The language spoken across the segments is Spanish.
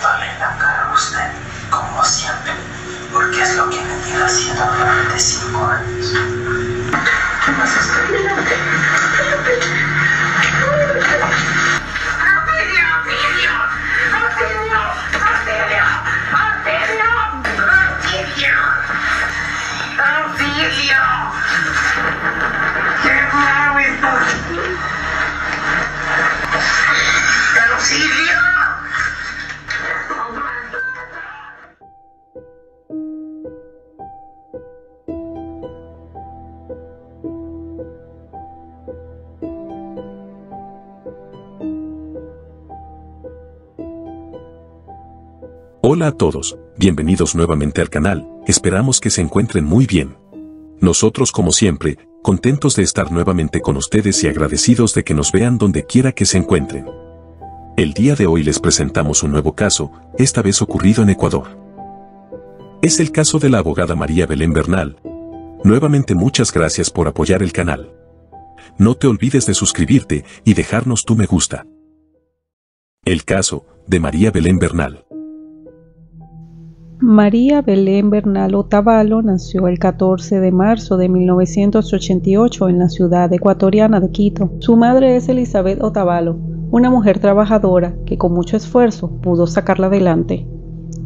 viéndole la cara a usted, como siempre, porque es lo que me tiene haciendo durante 5 años. ¿Qué más está mirando? Hola a todos, bienvenidos nuevamente al canal, esperamos que se encuentren muy bien. Nosotros como siempre, contentos de estar nuevamente con ustedes y agradecidos de que nos vean donde quiera que se encuentren. El día de hoy les presentamos un nuevo caso, esta vez ocurrido en Ecuador. Es el caso de la abogada María Belén Bernal. Nuevamente muchas gracias por apoyar el canal. No te olvides de suscribirte y dejarnos tu me gusta. El caso de María Belén Bernal. María Belén Bernal Otavalo nació el 14 de marzo de 1988 en la ciudad ecuatoriana de Quito. Su madre es Elizabeth Otavalo, una mujer trabajadora que con mucho esfuerzo pudo sacarla adelante.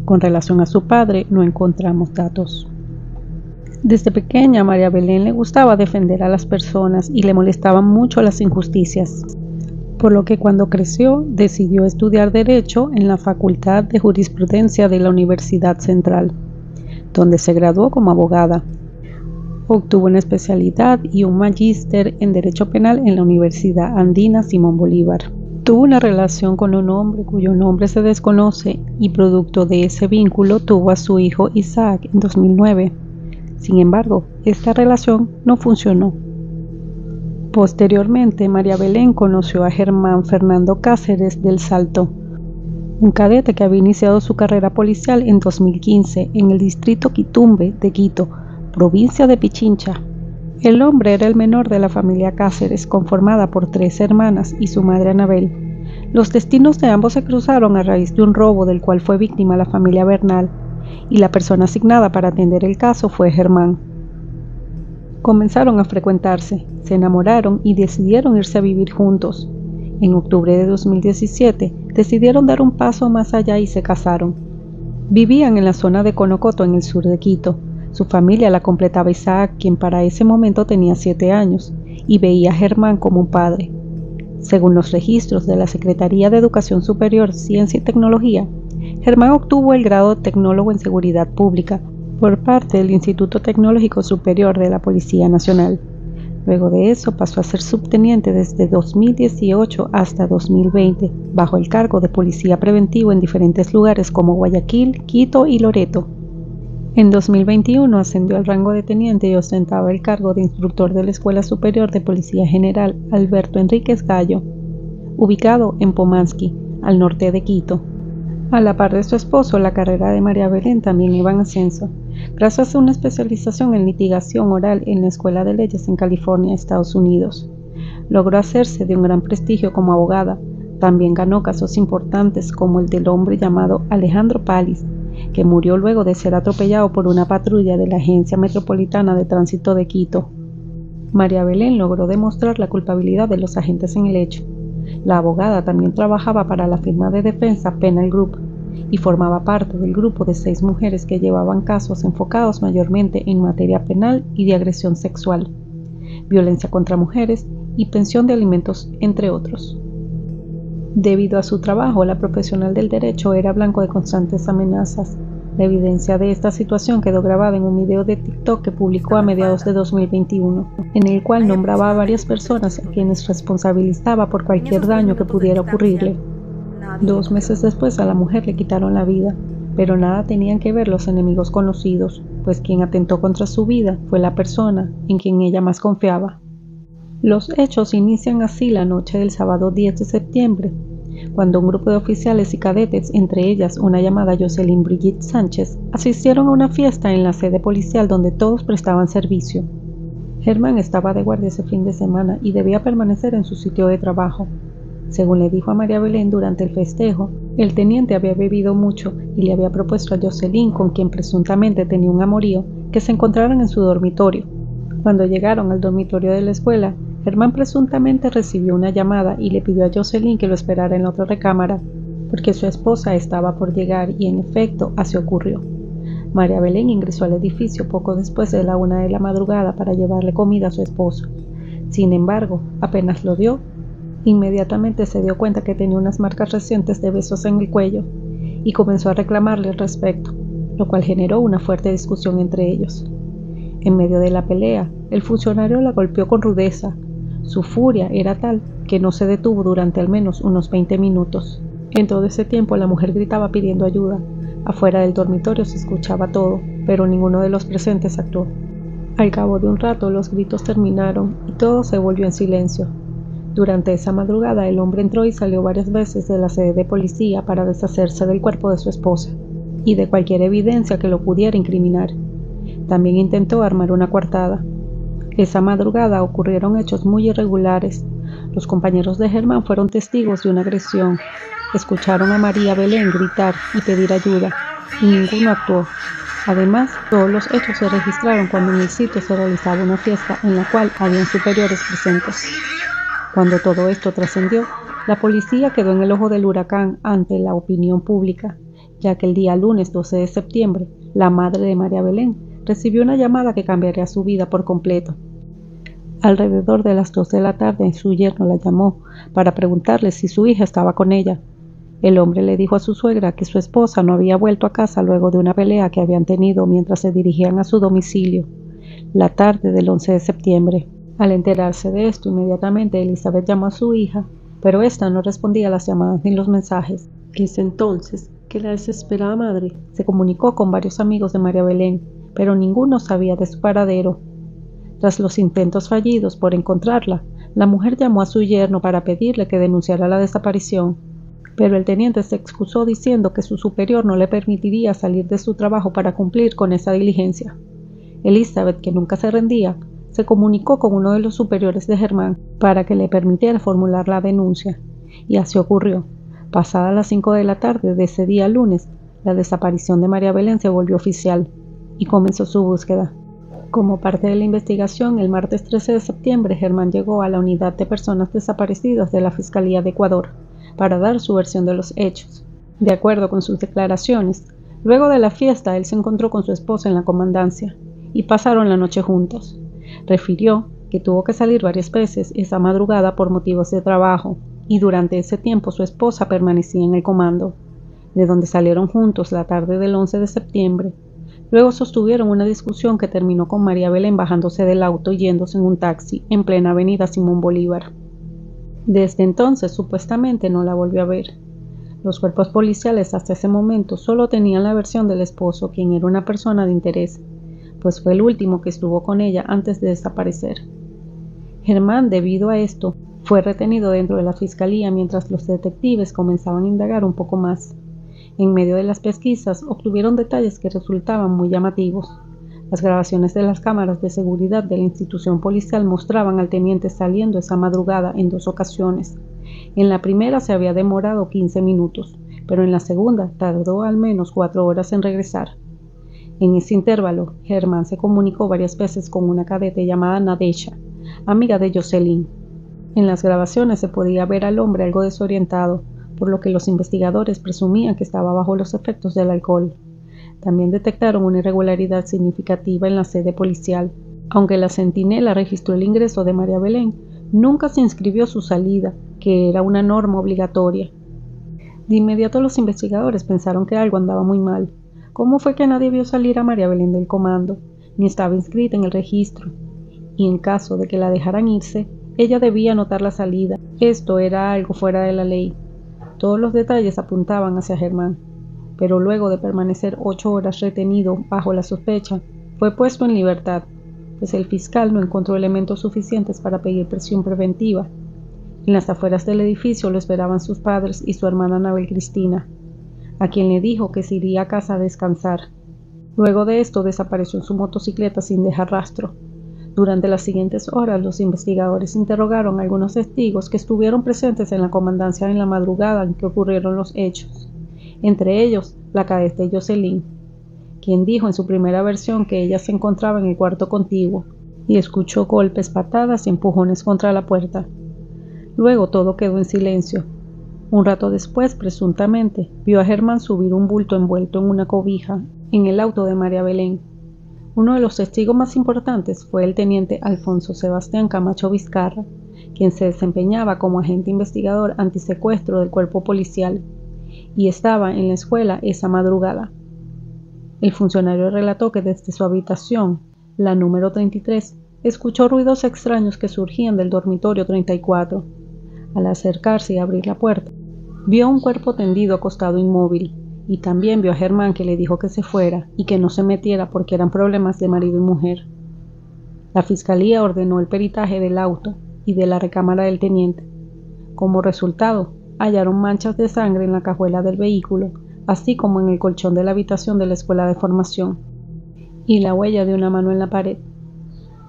Con relación a su padre no encontramos datos. Desde pequeña María Belén le gustaba defender a las personas y le molestaban mucho las injusticias, por lo que cuando creció decidió estudiar Derecho en la Facultad de Jurisprudencia de la Universidad Central, donde se graduó como abogada. Obtuvo una especialidad y un magíster en Derecho Penal en la Universidad Andina Simón Bolívar. Tuvo una relación con un hombre cuyo nombre se desconoce y producto de ese vínculo tuvo a su hijo Isaac en 2009. Sin embargo, esta relación no funcionó. Posteriormente, María Belén conoció a Germán Fernando Cáceres del Salto, un cadete que había iniciado su carrera policial en 2015 en el distrito Quitumbe de Quito, provincia de Pichincha. El hombre era el menor de la familia Cáceres, conformada por 3 hermanas y su madre Anabel. Los destinos de ambos se cruzaron a raíz de un robo del cual fue víctima la familia Bernal, y la persona asignada para atender el caso fue Germán. Comenzaron a frecuentarse, se enamoraron y decidieron irse a vivir juntos. En octubre de 2017 decidieron dar un paso más allá y se casaron. Vivían en la zona de Conocoto en el sur de Quito. Su familia la completaba Isaac, quien para ese momento tenía 7 años, y veía a Germán como un padre. Según los registros de la Secretaría de Educación Superior, Ciencia y Tecnología, Germán obtuvo el grado de tecnólogo en Seguridad Pública por parte del Instituto Tecnológico Superior de la Policía Nacional. Luego de eso pasó a ser subteniente desde 2018 hasta 2020, bajo el cargo de policía preventivo en diferentes lugares como Guayaquil, Quito y Loreto. En 2021 ascendió al rango de teniente y ostentaba el cargo de instructor de la Escuela Superior de Policía General Alberto Enríquez Gallo, ubicado en Pomansky, al norte de Quito. A la par de su esposo, la carrera de María Belén también iba en ascenso, gracias a una especialización en litigación oral en la Escuela de Leyes en California, Estados Unidos. Logró hacerse de un gran prestigio como abogada. También ganó casos importantes como el del hombre llamado Alejandro Palis, que murió luego de ser atropellado por una patrulla de la Agencia Metropolitana de Tránsito de Quito. María Belén logró demostrar la culpabilidad de los agentes en el hecho. La abogada también trabajaba para la firma de defensa Penal Group y formaba parte del grupo de 6 mujeres que llevaban casos enfocados mayormente en materia penal y de agresión sexual, violencia contra mujeres y pensión de alimentos, entre otros. Debido a su trabajo, la profesional del derecho era blanco de constantes amenazas. La evidencia de esta situación quedó grabada en un video de TikTok que publicó a mediados de 2021, en el cual nombraba a varias personas a quienes responsabilizaba por cualquier daño que pudiera ocurrirle. 2 meses después a la mujer le quitaron la vida, pero nada tenían que ver los enemigos conocidos, pues quien atentó contra su vida fue la persona en quien ella más confiaba. Los hechos inician así la noche del sábado 10 de septiembre, cuando un grupo de oficiales y cadetes, entre ellas una llamada Jocelyn Brigitte Sánchez, asistieron a una fiesta en la sede policial donde todos prestaban servicio. Germán estaba de guardia ese fin de semana y debía permanecer en su sitio de trabajo. Según le dijo a María Belén durante el festejo, El teniente había bebido mucho y le había propuesto a Jocelyn, con quien presuntamente tenía un amorío, que se encontraran en su dormitorio. Cuando llegaron al dormitorio de la escuela, Germán presuntamente recibió una llamada y le pidió a Jocelyn que lo esperara en la otra recámara, porque su esposa estaba por llegar, y en efecto así ocurrió. María Belén ingresó al edificio poco después de la 1 de la madrugada para llevarle comida a su esposo. Sin embargo, apenas lo vio, inmediatamente se dio cuenta que tenía unas marcas recientes de besos en el cuello y comenzó a reclamarle al respecto, lo cual generó una fuerte discusión entre ellos. En medio de la pelea, el funcionario la golpeó con rudeza. Su furia era tal que no se detuvo durante al menos unos 20 minutos. En todo ese tiempo la mujer gritaba pidiendo ayuda. Afuera del dormitorio se escuchaba todo, pero ninguno de los presentes actuó. Al cabo de un rato los gritos terminaron y todo se volvió en silencio. Durante esa madrugada el hombre entró y salió varias veces de la sede de policía para deshacerse del cuerpo de su esposa y de cualquier evidencia que lo pudiera incriminar. También intentó armar una coartada. Esa madrugada ocurrieron hechos muy irregulares. Los compañeros de Germán fueron testigos de una agresión. Escucharon a María Belén gritar y pedir ayuda, y ninguno actuó. Además, todos los hechos se registraron cuando en el sitio se realizaba una fiesta en la cual habían superiores presentes. Cuando todo esto trascendió, la policía quedó en el ojo del huracán ante la opinión pública, ya que el día lunes 12 de septiembre, la madre de María Belén recibió una llamada que cambiaría su vida por completo. Alrededor de las 2 de la tarde, su yerno la llamó para preguntarle si su hija estaba con ella. El hombre le dijo a su suegra que su esposa no había vuelto a casa luego de una pelea que habían tenido mientras se dirigían a su domicilio, la tarde del 11 de septiembre. Al enterarse de esto, inmediatamente Elizabeth llamó a su hija, pero ésta no respondía a las llamadas ni los mensajes. Es entonces que la desesperada madre se comunicó con varios amigos de María Belén, pero ninguno sabía de su paradero. Tras los intentos fallidos por encontrarla, la mujer llamó a su yerno para pedirle que denunciara la desaparición, pero el teniente se excusó diciendo que su superior no le permitiría salir de su trabajo para cumplir con esa diligencia. Elizabeth, que nunca se rendía, se comunicó con uno de los superiores de Germán para que le permitiera formular la denuncia, y así ocurrió. Pasadas las 5 de la tarde de ese día lunes, la desaparición de María Belén se volvió oficial y comenzó su búsqueda. Como parte de la investigación, el martes 13 de septiembre, Germán llegó a la unidad de personas desaparecidas de la Fiscalía de Ecuador para dar su versión de los hechos. De acuerdo con sus declaraciones, luego de la fiesta él se encontró con su esposa en la comandancia y pasaron la noche juntos. Refirió que tuvo que salir varias veces esa madrugada por motivos de trabajo y durante ese tiempo su esposa permanecía en el comando, de donde salieron juntos la tarde del 11 de septiembre. Luego sostuvieron una discusión que terminó con María Belén bajándose del auto y yéndose en un taxi en plena avenida Simón Bolívar. Desde entonces supuestamente no la volvió a ver. Los cuerpos policiales hasta ese momento solo tenían la versión del esposo, quien era una persona de interés, pues fue el último que estuvo con ella antes de desaparecer. Germán, debido a esto, fue retenido dentro de la fiscalía mientras los detectives comenzaban a indagar un poco más. En medio de las pesquisas obtuvieron detalles que resultaban muy llamativos. Las grabaciones de las cámaras de seguridad de la institución policial mostraban al teniente saliendo esa madrugada en 2 ocasiones. En la primera se había demorado 15 minutos, pero en la segunda tardó al menos 4 horas en regresar. En ese intervalo, Germán se comunicó varias veces con una cadete llamada Nadesha, amiga de Jocelyn. En las grabaciones se podía ver al hombre algo desorientado, por lo que los investigadores presumían que estaba bajo los efectos del alcohol. También detectaron una irregularidad significativa en la sede policial. Aunque la centinela registró el ingreso de María Belén, nunca se inscribió su salida, que era una norma obligatoria. De inmediato los investigadores pensaron que algo andaba muy mal. ¿Cómo fue que nadie vio salir a María Belén del comando, ni estaba inscrita en el registro? Y en caso de que la dejaran irse, ella debía anotar la salida. Esto era algo fuera de la ley. Todos los detalles apuntaban hacia Germán, pero luego de permanecer 8 horas retenido bajo la sospecha, fue puesto en libertad, pues el fiscal no encontró elementos suficientes para pedir prisión preventiva. En las afueras del edificio lo esperaban sus padres y su hermana Anabel Cristina, a quien le dijo que se iría a casa a descansar. Luego de esto desapareció en su motocicleta sin dejar rastro. Durante las siguientes horas, los investigadores interrogaron a algunos testigos que estuvieron presentes en la comandancia en la madrugada en que ocurrieron los hechos, entre ellos la cadete Jocelyn, quien dijo en su primera versión que ella se encontraba en el cuarto contiguo y escuchó golpes, patadas y empujones contra la puerta. Luego todo quedó en silencio. Un rato después, presuntamente, vio a Germán subir un bulto envuelto en una cobija en el auto de María Belén. Uno de los testigos más importantes fue el teniente Alfonso Sebastián Camacho Vizcarra, quien se desempeñaba como agente investigador antisecuestro del cuerpo policial y estaba en la escuela esa madrugada. El funcionario relató que desde su habitación, la número 33, escuchó ruidos extraños que surgían del dormitorio 34. Al acercarse y abrir la puerta, vio un cuerpo tendido acostado inmóvil, y también vio a Germán, que le dijo que se fuera y que no se metiera porque eran problemas de marido y mujer. La fiscalía ordenó el peritaje del auto y de la recámara del teniente. Como resultado, hallaron manchas de sangre en la cajuela del vehículo, así como en el colchón de la habitación de la escuela de formación, y la huella de una mano en la pared.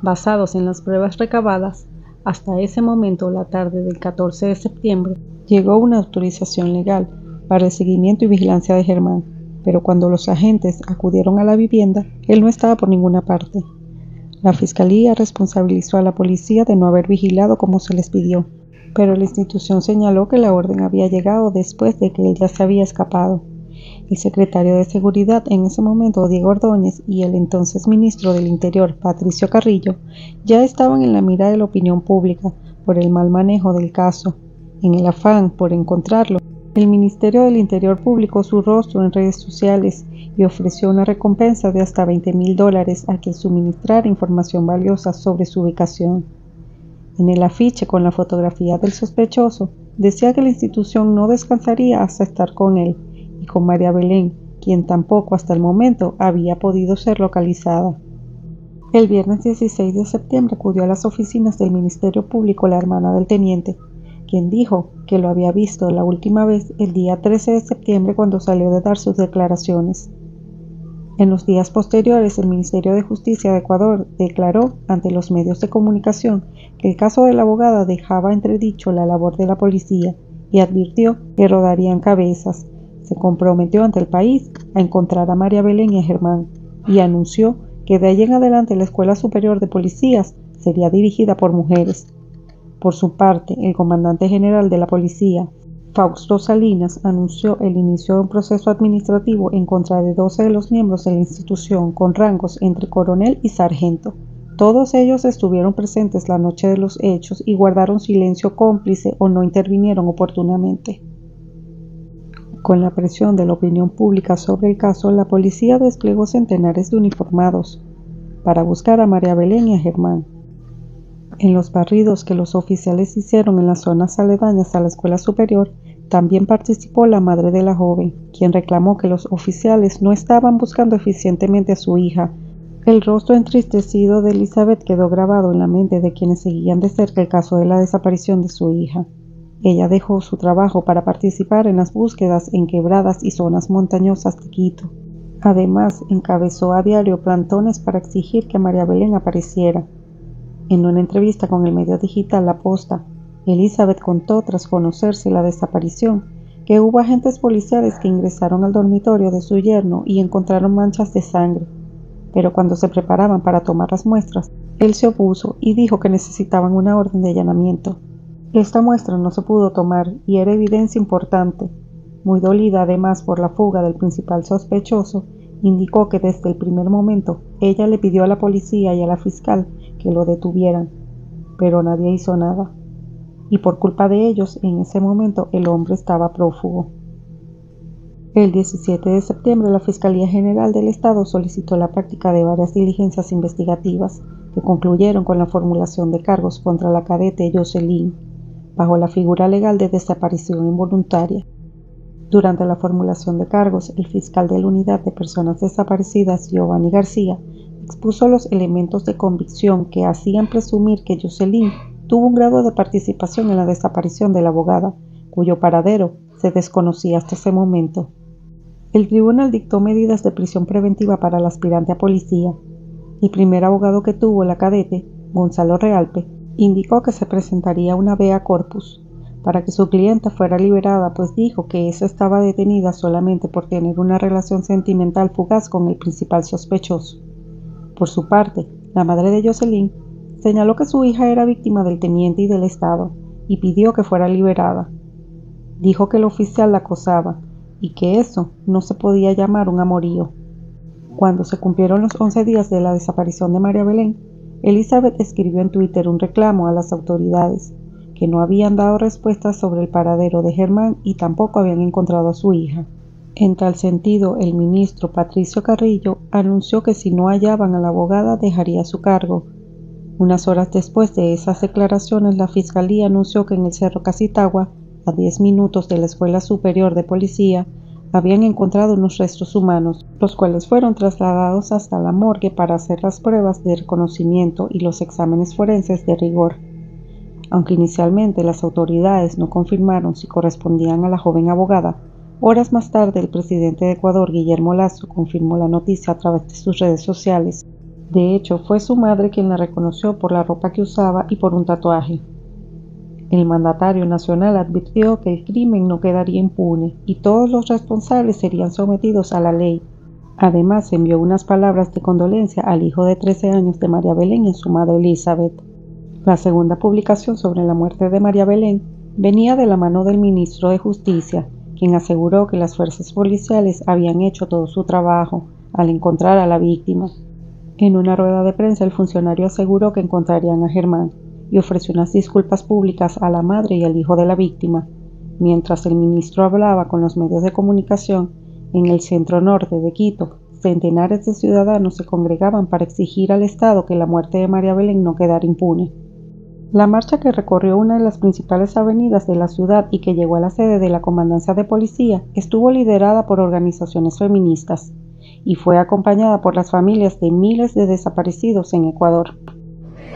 Basados en las pruebas recabadas, hasta ese momento, la tarde del 14 de septiembre, llegó una autorización legal para el seguimiento y vigilancia de Germán, pero cuando los agentes acudieron a la vivienda, él no estaba por ninguna parte. La fiscalía responsabilizó a la policía de no haber vigilado como se les pidió, pero la institución señaló que la orden había llegado después de que él ya se había escapado. El secretario de Seguridad en ese momento, Diego Ordóñez, y el entonces ministro del Interior, Patricio Carrillo, ya estaban en la mira de la opinión pública por el mal manejo del caso. En el afán por encontrarlo, el Ministerio del Interior publicó su rostro en redes sociales y ofreció una recompensa de hasta $20,000 a quien suministrara información valiosa sobre su ubicación. En el afiche con la fotografía del sospechoso, decía que la institución no descansaría hasta estar con él y con María Belén, quien tampoco hasta el momento había podido ser localizada. El viernes 16 de septiembre acudió a las oficinas del Ministerio Público la hermana del teniente, quien dijo que lo había visto la última vez el día 13 de septiembre cuando salió de dar sus declaraciones. En los días posteriores, el Ministerio de Justicia de Ecuador declaró ante los medios de comunicación que el caso de la abogada dejaba entredicho la labor de la policía y advirtió que rodarían cabezas. Se comprometió ante el país a encontrar a María Belén y a Germán y anunció que de ahí en adelante la Escuela Superior de Policías sería dirigida por mujeres. Por su parte, el comandante general de la policía, Fausto Salinas, anunció el inicio de un proceso administrativo en contra de 12 de los miembros de la institución con rangos entre coronel y sargento. Todos ellos estuvieron presentes la noche de los hechos y guardaron silencio cómplice o no intervinieron oportunamente. Con la presión de la opinión pública sobre el caso, la policía desplegó centenares de uniformados para buscar a María Belén y a Germán. En los barridos que los oficiales hicieron en las zonas aledañas a la escuela superior, también participó la madre de la joven, quien reclamó que los oficiales no estaban buscando eficientemente a su hija. El rostro entristecido de Elizabeth quedó grabado en la mente de quienes seguían de cerca el caso de la desaparición de su hija. Ella dejó su trabajo para participar en las búsquedas en quebradas y zonas montañosas de Quito. Además, encabezó a diario plantones para exigir que María Belén apareciera. En una entrevista con el medio digital La Posta, Elizabeth contó, tras conocerse la desaparición, que hubo agentes policiales que ingresaron al dormitorio de su yerno y encontraron manchas de sangre, pero cuando se preparaban para tomar las muestras, él se opuso y dijo que necesitaban una orden de allanamiento. Esta muestra no se pudo tomar y era evidencia importante. Muy dolida además por la fuga del principal sospechoso, indicó que desde el primer momento ella le pidió a la policía y a la fiscal que lo detuvieran, pero nadie hizo nada, y por culpa de ellos en ese momento el hombre estaba prófugo. El 17 de septiembre la Fiscalía General del Estado solicitó la práctica de varias diligencias investigativas que concluyeron con la formulación de cargos contra la cadete Jocelyn, bajo la figura legal de desaparición involuntaria. Durante la formulación de cargos, el fiscal de la Unidad de Personas Desaparecidas, Giovanni García, expuso los elementos de convicción que hacían presumir que Jocelyn tuvo un grado de participación en la desaparición de la abogada, cuyo paradero se desconocía hasta ese momento. El tribunal dictó medidas de prisión preventiva para el aspirante a policía. El primer abogado que tuvo la cadete, Gonzalo Realpe, indicó que se presentaría una vea corpus para que su clienta fuera liberada, pues dijo que esa estaba detenida solamente por tener una relación sentimental fugaz con el principal sospechoso. Por su parte, la madre de Jocelyn señaló que su hija era víctima del teniente y del Estado y pidió que fuera liberada. Dijo que el oficial la acosaba y que eso no se podía llamar un amorío. Cuando se cumplieron los 11 días de la desaparición de María Belén, Elizabeth escribió en Twitter un reclamo a las autoridades, que no habían dado respuestas sobre el paradero de Germán y tampoco habían encontrado a su hija. En tal sentido, el ministro Patricio Carrillo anunció que si no hallaban a la abogada dejaría su cargo. Unas horas después de esas declaraciones, la Fiscalía anunció que en el Cerro Casitagua, a 10 minutos de la Escuela Superior de Policía, habían encontrado unos restos humanos, los cuales fueron trasladados hasta la morgue para hacer las pruebas de reconocimiento y los exámenes forenses de rigor. Aunque inicialmente las autoridades no confirmaron si correspondían a la joven abogada, horas más tarde el presidente de Ecuador, Guillermo Lasso, confirmó la noticia a través de sus redes sociales. De hecho, fue su madre quien la reconoció por la ropa que usaba y por un tatuaje. El mandatario nacional advirtió que el crimen no quedaría impune y todos los responsables serían sometidos a la ley. Además, envió unas palabras de condolencia al hijo de 13 años de María Belén y a su madre Elizabeth. La segunda publicación sobre la muerte de María Belén venía de la mano del ministro de Justicia, quien aseguró que las fuerzas policiales habían hecho todo su trabajo al encontrar a la víctima. En una rueda de prensa, el funcionario aseguró que encontrarían a Germán y ofreció unas disculpas públicas a la madre y al hijo de la víctima. Mientras el ministro hablaba con los medios de comunicación, en el centro norte de Quito, centenares de ciudadanos se congregaban para exigir al Estado que la muerte de María Belén no quedara impune. La marcha, que recorrió una de las principales avenidas de la ciudad y que llegó a la sede de la Comandancia de Policía, estuvo liderada por organizaciones feministas y fue acompañada por las familias de miles de desaparecidos en Ecuador.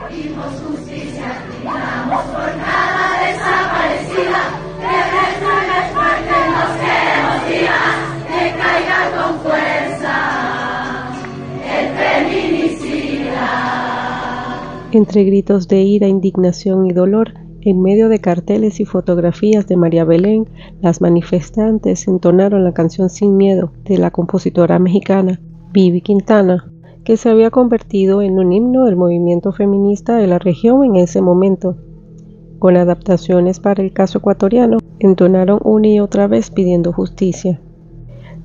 Pedimos justicia, gritamos por cada desaparecida, que nuestra es fuerte, nos queremos vivas, que caiga con fuerza el feminicida. Entre gritos de ira, indignación y dolor, en medio de carteles y fotografías de María Belén, las manifestantes entonaron la canción Sin Miedo de la compositora mexicana Vivi Quintana, que se había convertido en un himno del movimiento feminista de la región en ese momento. Con adaptaciones para el caso ecuatoriano, entonaron una y otra vez pidiendo justicia.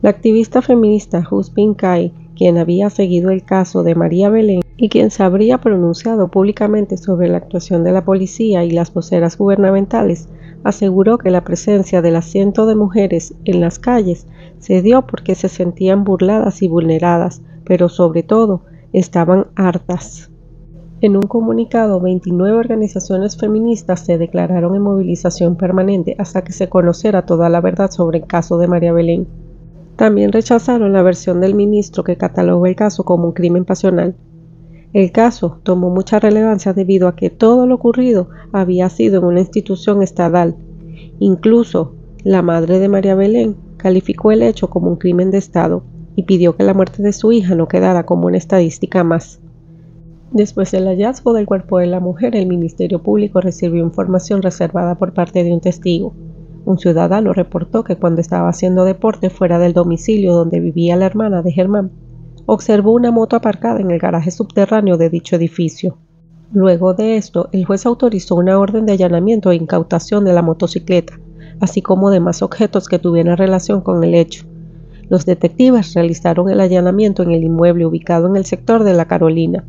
La activista feminista Husbin Kai, quien había seguido el caso de María Belén y quien se habría pronunciado públicamente sobre la actuación de la policía y las voceras gubernamentales, aseguró que la presencia del asiento de mujeres en las calles se dio porque se sentían burladas y vulneradas, pero sobre todo estaban hartas. En un comunicado, 29 organizaciones feministas se declararon en movilización permanente hasta que se conociera toda la verdad sobre el caso de María Belén. También rechazaron la versión del ministro que catalogó el caso como un crimen pasional. El caso tomó mucha relevancia debido a que todo lo ocurrido había sido en una institución estatal. Incluso la madre de María Belén calificó el hecho como un crimen de Estado y pidió que la muerte de su hija no quedara como una estadística más. Después del hallazgo del cuerpo de la mujer, el Ministerio Público recibió información reservada por parte de un testigo. Un ciudadano reportó que cuando estaba haciendo deporte fuera del domicilio donde vivía la hermana de Germán, observó una moto aparcada en el garaje subterráneo de dicho edificio. Luego de esto, el juez autorizó una orden de allanamiento e incautación de la motocicleta, así como demás objetos que tuvieran relación con el hecho. Los detectives realizaron el allanamiento en el inmueble ubicado en el sector de La Carolina.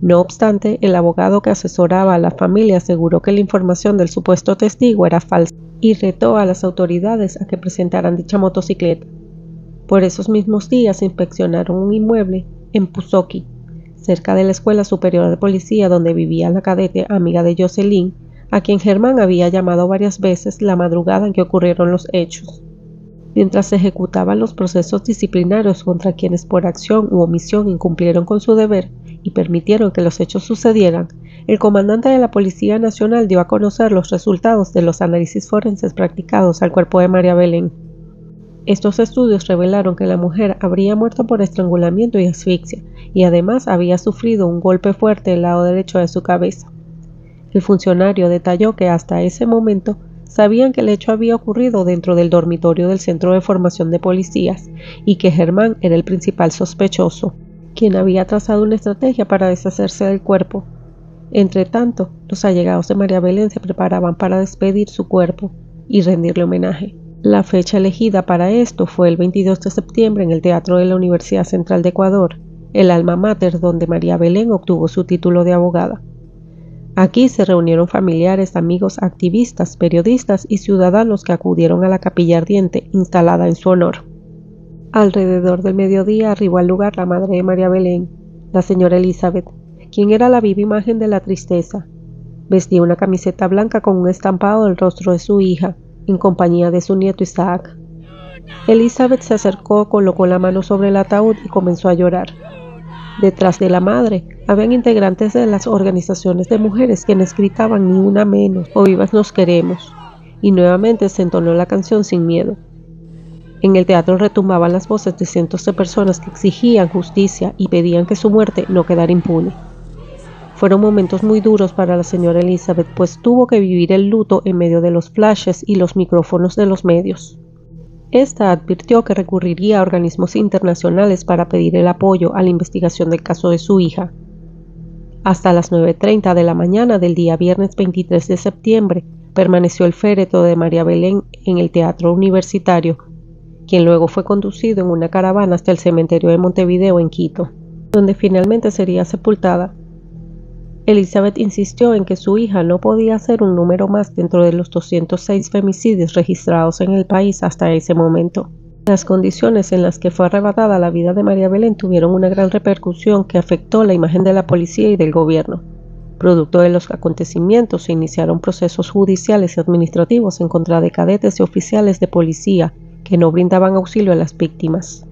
No obstante, el abogado que asesoraba a la familia aseguró que la información del supuesto testigo era falsa y retó a las autoridades a que presentaran dicha motocicleta. Por esos mismos días inspeccionaron un inmueble en Puzoqui, cerca de la Escuela Superior de Policía donde vivía la cadete amiga de Jocelyn, a quien Germán había llamado varias veces la madrugada en que ocurrieron los hechos. Mientras se ejecutaban los procesos disciplinarios contra quienes por acción u omisión incumplieron con su deber y permitieron que los hechos sucedieran, el comandante de la Policía Nacional dio a conocer los resultados de los análisis forenses practicados al cuerpo de María Belén. Estos estudios revelaron que la mujer habría muerto por estrangulamiento y asfixia, y además había sufrido un golpe fuerte del lado derecho de su cabeza. El funcionario detalló que hasta ese momento sabían que el hecho había ocurrido dentro del dormitorio del Centro de Formación de Policías y que Germán era el principal sospechoso, quien había trazado una estrategia para deshacerse del cuerpo. Entre tanto, los allegados de María Belén se preparaban para despedir su cuerpo y rendirle homenaje. La fecha elegida para esto fue el 22 de septiembre en el Teatro de la Universidad Central de Ecuador, el alma mater donde María Belén obtuvo su título de abogada. Aquí se reunieron familiares, amigos, activistas, periodistas y ciudadanos que acudieron a la capilla ardiente instalada en su honor. Alrededor del mediodía arribó al lugar la madre de María Belén, la señora Elizabeth, quien era la viva imagen de la tristeza. Vestía una camiseta blanca con un estampado del rostro de su hija, en compañía de su nieto Isaac. Elizabeth se acercó, colocó la mano sobre el ataúd y comenzó a llorar. Detrás de la madre habían integrantes de las organizaciones de mujeres quienes gritaban "Ni una menos" o "Vivas nos queremos", y nuevamente se entonó la canción Sin miedo. En el teatro retumbaban las voces de cientos de personas que exigían justicia y pedían que su muerte no quedara impune. Fueron momentos muy duros para la señora Elizabeth, pues tuvo que vivir el luto en medio de los flashes y los micrófonos de los medios. Esta advirtió que recurriría a organismos internacionales para pedir el apoyo a la investigación del caso de su hija. Hasta las 9:30 de la mañana del día viernes 23 de septiembre permaneció el féretro de María Belén en el Teatro Universitario, quien luego fue conducido en una caravana hasta el cementerio de Montevideo en Quito, donde finalmente sería sepultada. Elizabeth insistió en que su hija no podía ser un número más dentro de los 206 femicidios registrados en el país hasta ese momento. Las condiciones en las que fue arrebatada la vida de María Belén tuvieron una gran repercusión que afectó la imagen de la policía y del gobierno. Producto de los acontecimientos se iniciaron procesos judiciales y administrativos en contra de cadetes y oficiales de policía que no brindaban auxilio a las víctimas.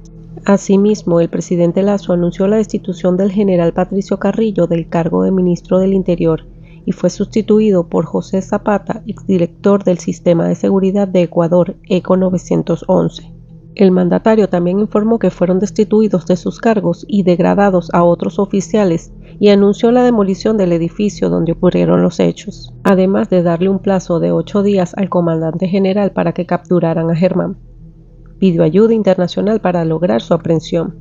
Asimismo, el presidente Lasso anunció la destitución del general Patricio Carrillo del cargo de ministro del Interior y fue sustituido por José Zapata, exdirector del Sistema de Seguridad de Ecuador, ECO 911. El mandatario también informó que fueron destituidos de sus cargos y degradados a otros oficiales y anunció la demolición del edificio donde ocurrieron los hechos, además de darle un plazo de 8 días al comandante general para que capturaran a Germán. Pidió ayuda internacional para lograr su aprehensión.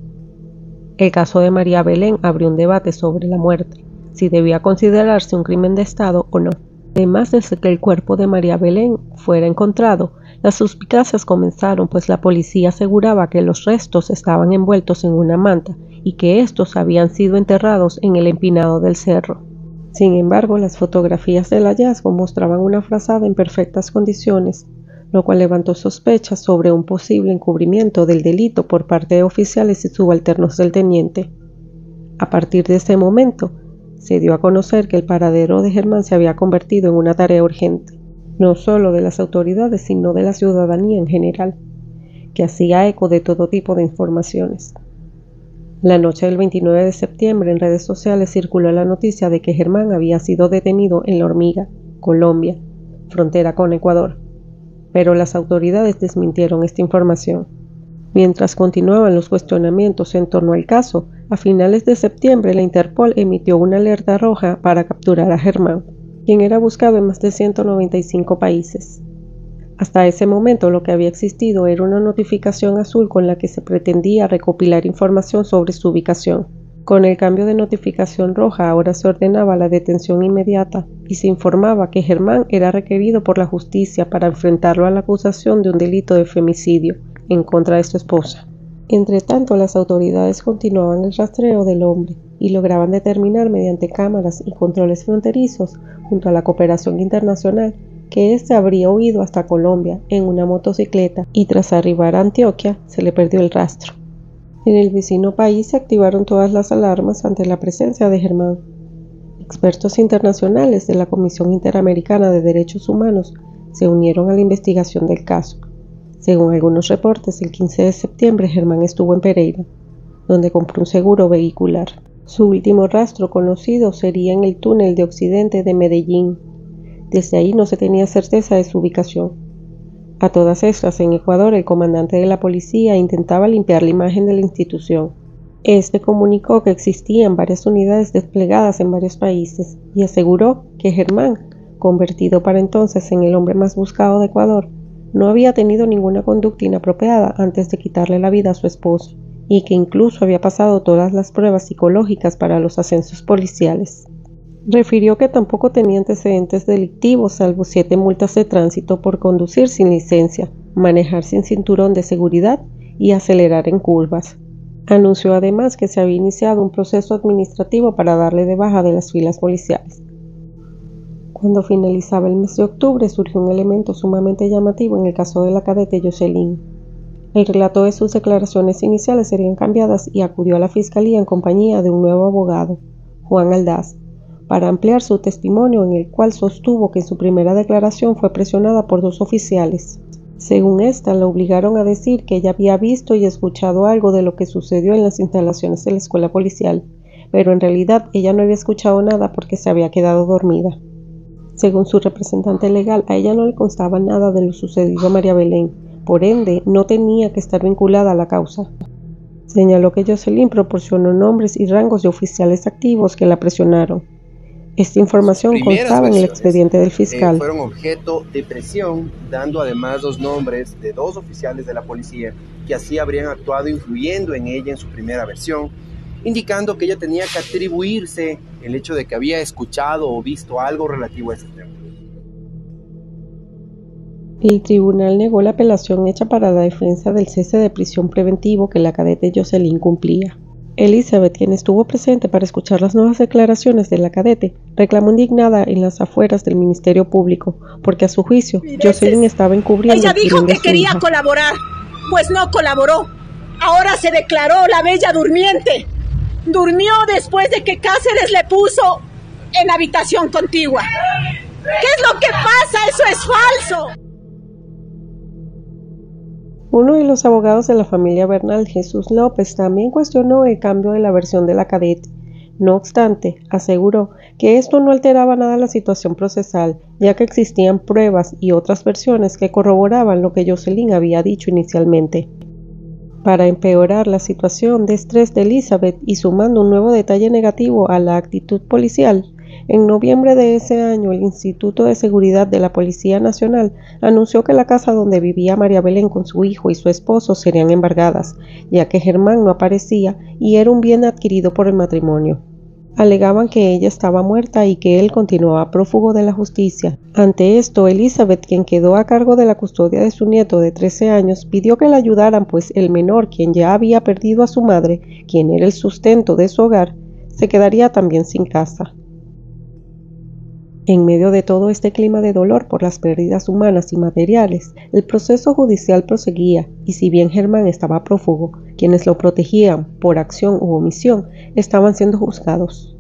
El caso de María Belén abrió un debate sobre la muerte, si debía considerarse un crimen de Estado o no. Además de que el cuerpo de María Belén fuera encontrado, las suspicacias comenzaron, pues la policía aseguraba que los restos estaban envueltos en una manta y que estos habían sido enterrados en el empinado del cerro. Sin embargo, las fotografías del hallazgo mostraban una frazada en perfectas condiciones, lo cual levantó sospechas sobre un posible encubrimiento del delito por parte de oficiales y subalternos del teniente. A partir de ese momento, se dio a conocer que el paradero de Germán se había convertido en una tarea urgente, no solo de las autoridades, sino de la ciudadanía en general, que hacía eco de todo tipo de informaciones. La noche del 29 de septiembre en redes sociales circuló la noticia de que Germán había sido detenido en La Hormiga, Colombia, frontera con Ecuador, pero las autoridades desmintieron esta información. Mientras continuaban los cuestionamientos en torno al caso, a finales de septiembre la Interpol emitió una alerta roja para capturar a Germán, quien era buscado en más de 195 países. Hasta ese momento lo que había existido era una notificación azul con la que se pretendía recopilar información sobre su ubicación. Con el cambio de notificación roja ahora se ordenaba la detención inmediata y se informaba que Germán era requerido por la justicia para enfrentarlo a la acusación de un delito de femicidio en contra de su esposa. Entre tanto, las autoridades continuaban el rastreo del hombre y lograban determinar mediante cámaras y controles fronterizos, junto a la cooperación internacional, que éste habría huido hasta Colombia en una motocicleta y tras arribar a Antioquia se le perdió el rastro. En el vecino país se activaron todas las alarmas ante la presencia de Germán. Expertos internacionales de la Comisión Interamericana de Derechos Humanos se unieron a la investigación del caso. Según algunos reportes, el 15 de septiembre Germán estuvo en Pereira, donde compró un seguro vehicular. Su último rastro conocido sería en el túnel de Occidente de Medellín. Desde ahí no se tenía certeza de su ubicación. A todas estas, en Ecuador, el comandante de la policía intentaba limpiar la imagen de la institución. Este comunicó que existían varias unidades desplegadas en varios países y aseguró que Germán, convertido para entonces en el hombre más buscado de Ecuador, no había tenido ninguna conducta inapropiada antes de quitarle la vida a su esposo y que incluso había pasado todas las pruebas psicológicas para los ascensos policiales. Refirió que tampoco tenía antecedentes delictivos salvo 7 multas de tránsito por conducir sin licencia, manejar sin cinturón de seguridad y acelerar en curvas. Anunció además que se había iniciado un proceso administrativo para darle de baja de las filas policiales. Cuando finalizaba el mes de octubre surgió un elemento sumamente llamativo en el caso de la cadete Jocelyn. El relato de sus declaraciones iniciales serían cambiadas y acudió a la fiscalía en compañía de un nuevo abogado, Juan Aldaz, para ampliar su testimonio, en el cual sostuvo que en su primera declaración fue presionada por 2 oficiales. Según esta, la obligaron a decir que ella había visto y escuchado algo de lo que sucedió en las instalaciones de la escuela policial, pero en realidad ella no había escuchado nada porque se había quedado dormida. Según su representante legal, a ella no le constaba nada de lo sucedido a María Belén, por ende no tenía que estar vinculada a la causa. Señaló que Jocelyn proporcionó nombres y rangos de oficiales activos que la presionaron. Esta información constaba en el expediente del fiscal. Fueron objeto de presión, dando además los nombres de 2 oficiales de la policía que así habrían actuado influyendo en ella en su primera versión, indicando que ella tenía que atribuirse el hecho de que había escuchado o visto algo relativo a ese tema. El tribunal negó la apelación hecha para la defensa del cese de prisión preventivo que la cadete Jocelyn cumplía. Elizabeth, quien estuvo presente para escuchar las nuevas declaraciones de la cadete, reclamó indignada en las afueras del Ministerio Público, porque a su juicio, Jocelyn estaba encubriendo Ella el crimen dijo de que su quería hija. colaborar, pues no colaboró. Ahora se declaró la bella durmiente. Durmió después de que Cáceres le puso en habitación contigua. ¿Qué es lo que pasa? Eso es falso. Uno de los abogados de la familia Bernal, Jesús López, también cuestionó el cambio de la versión de la cadete. No obstante, aseguró que esto no alteraba nada la situación procesal, ya que existían pruebas y otras versiones que corroboraban lo que Jocelyn había dicho inicialmente. Para empeorar la situación de estrés de Elizabeth y sumando un nuevo detalle negativo a la actitud policial, en noviembre de ese año el Instituto de Seguridad de la Policía Nacional anunció que la casa donde vivía María Belén con su hijo y su esposo serían embargadas, ya que Germán no aparecía y era un bien adquirido por el matrimonio. Alegaban que ella estaba muerta y que él continuaba prófugo de la justicia. Ante esto, Elizabeth, quien quedó a cargo de la custodia de su nieto de 13 años, pidió que la ayudaran, pues el menor, quien ya había perdido a su madre, quien era el sustento de su hogar, se quedaría también sin casa. En medio de todo este clima de dolor por las pérdidas humanas y materiales, el proceso judicial proseguía, y si bien Germán estaba prófugo, quienes lo protegían por acción u omisión estaban siendo juzgados.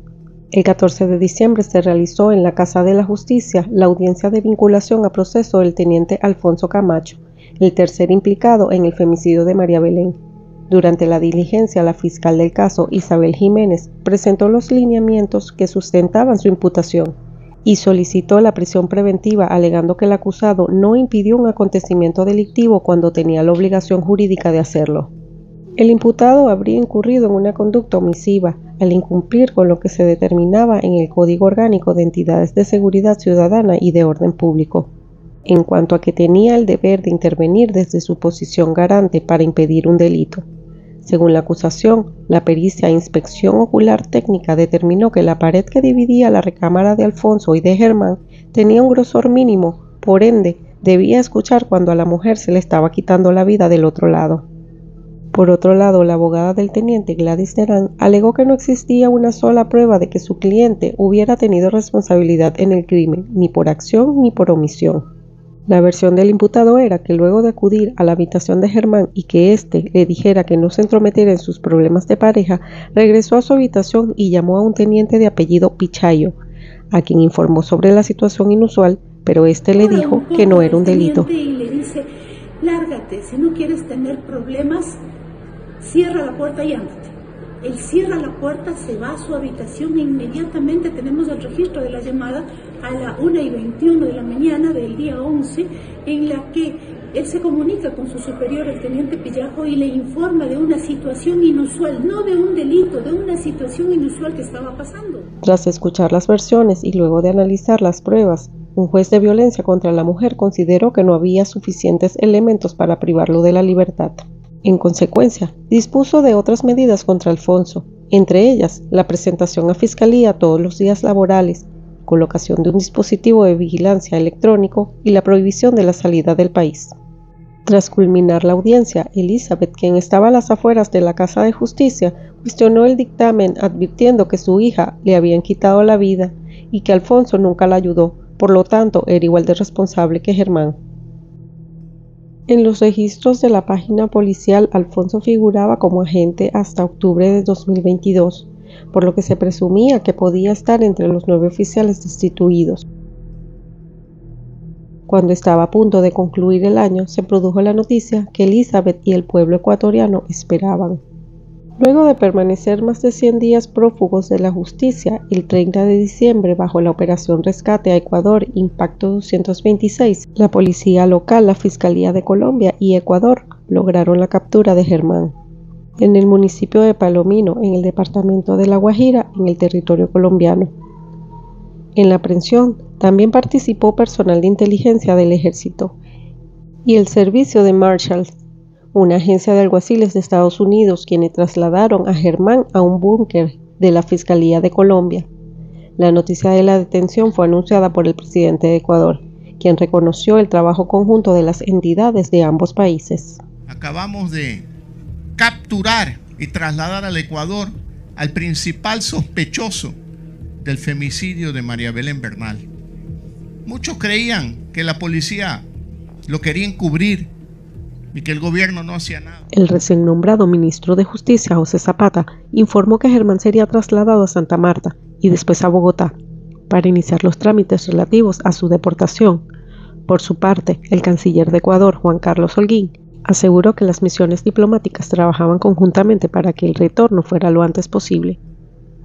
El 14 de diciembre se realizó en la Casa de la Justicia la audiencia de vinculación a proceso del teniente Alfonso Camacho, el tercer implicado en el femicidio de María Belén. Durante la diligencia, la fiscal del caso, Isabel Jiménez, presentó los lineamientos que sustentaban su imputación y solicitó la prisión preventiva, alegando que el acusado no impidió un acontecimiento delictivo cuando tenía la obligación jurídica de hacerlo. El imputado habría incurrido en una conducta omisiva al incumplir con lo que se determinaba en el Código Orgánico de Entidades de Seguridad Ciudadana y de Orden Público, en cuanto a que tenía el deber de intervenir desde su posición garante para impedir un delito. Según la acusación, la pericia e inspección ocular técnica determinó que la pared que dividía la recámara de Alfonso y de Germán tenía un grosor mínimo, por ende, debía escuchar cuando a la mujer se le estaba quitando la vida del otro lado. Por otro lado, la abogada del teniente, Gladys Terán, alegó que no existía una sola prueba de que su cliente hubiera tenido responsabilidad en el crimen, ni por acción ni por omisión. La versión del imputado era que luego de acudir a la habitación de Germán y que éste le dijera que no se entrometiera en sus problemas de pareja, regresó a su habitación y llamó a un teniente de apellido Pichayo, a quien informó sobre la situación inusual, pero éste le dijo que no era un delito. Y le dice, lárgate, si no quieres tener problemas, cierra la puerta y ándate. Él cierra la puerta, se va a su habitación e inmediatamente tenemos el registro de la llamada a la 1:21 de la mañana del día 11, en la que él se comunica con su superior, el teniente Pillajo, y le informa de una situación inusual, no de un delito, de una situación inusual que estaba pasando. Tras escuchar las versiones y luego de analizar las pruebas, un juez de violencia contra la mujer consideró que no había suficientes elementos para privarlo de la libertad. En consecuencia, dispuso de otras medidas contra Alfonso, entre ellas la presentación a fiscalía todos los días laborales, colocación de un dispositivo de vigilancia electrónico y la prohibición de la salida del país. Tras culminar la audiencia, Elizabeth, quien estaba a las afueras de la Casa de Justicia, cuestionó el dictamen advirtiendo que su hija le habían quitado la vida y que Alfonso nunca la ayudó, por lo tanto era igual de responsable que Germán. En los registros de la página policial, Alfonso figuraba como agente hasta octubre de 2022, por lo que se presumía que podía estar entre los 9 oficiales destituidos. Cuando estaba a punto de concluir el año, se produjo la noticia que Elizabeth y el pueblo ecuatoriano esperaban. Luego de permanecer más de 100 días prófugos de la justicia, el 30 de diciembre, bajo la Operación Rescate a Ecuador Impacto 226, la policía local, la Fiscalía de Colombia y Ecuador lograron la captura de Germán en el municipio de Palomino, en el departamento de La Guajira, en el territorio colombiano. En la aprehensión también participó personal de inteligencia del ejército y el servicio de Marshals, una agencia de alguaciles de Estados Unidos, quienes trasladaron a Germán a un búnker de la Fiscalía de Colombia. La noticia de la detención fue anunciada por el presidente de Ecuador, quien reconoció el trabajo conjunto de las entidades de ambos países. Acabamos de capturar y trasladar al Ecuador al principal sospechoso del femicidio de María Belén Bernal. Muchos creían que la policía lo quería encubrir y que el gobierno no hacía nada. El recién nombrado ministro de Justicia, José Zapata, informó que Germán sería trasladado a Santa Marta y después a Bogotá para iniciar los trámites relativos a su deportación. Por su parte, el canciller de Ecuador, Juan Carlos Holguín, aseguró que las misiones diplomáticas trabajaban conjuntamente para que el retorno fuera lo antes posible.